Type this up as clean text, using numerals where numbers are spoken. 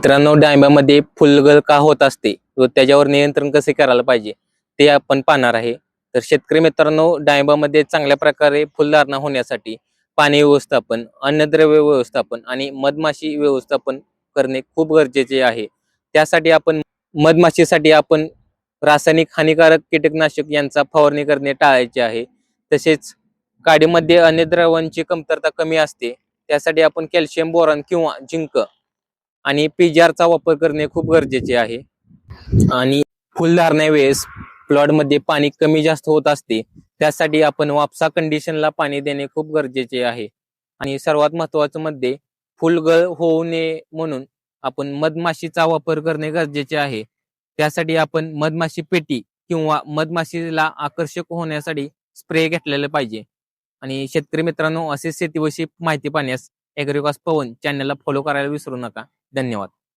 मित्रांनो, डाळिंबामध्ये फुलगळ का होत असते व त्याच्यावर नियंत्रण कसे करायला पाहिजे ते आपण पाहणार आहे. तर शेतकरी मित्रांनो, डाळिंबामध्ये चांगल्या प्रकारे फुलधारणा होण्यासाठी पाणी व्यवस्थापन, अन्नद्रव्य व्यवस्थापन आणि मधमाशी व्यवस्थापन करणे खूप गरजेचे आहे. त्यासाठी आपण मधमाशीसाठी आपण रासायनिक हानिकारक कीटकनाशक यांचा फवारणी करणे टाळायचे आहे. तसेच काडीमध्ये अन्नद्रव्यांची कमतरता कमी असते, त्यासाठी आपण कॅल्शियम बोरॉन किंवा झिंक आणि पीजीआरचा वापर करणे खूप गरजेचे आहे. आणि फुलधारण्या वेळेस प्लॉटमध्ये पाणी कमी जास्त होत असते, त्यासाठी आपण वापसा कंडिशनला पाणी देणे खूप गरजेचे आहे. आणि सर्वात महत्वाचं मध्ये फुलगळ होऊ नये म्हणून आपण मधमाशीचा वापर करणे गरजेचे आहे. त्यासाठी आपण मधमाशी पेटी किंवा मधमाशीला आकर्षक होण्यासाठी स्प्रे घेतलेले पाहिजे. आणि शेतकरी मित्रांनो, असे शेतीविषयी माहिती पाहण्यास ॲग्रिकॉस पवन चॅनलला फॉलो करायला विसरू नका. धन्यवाद.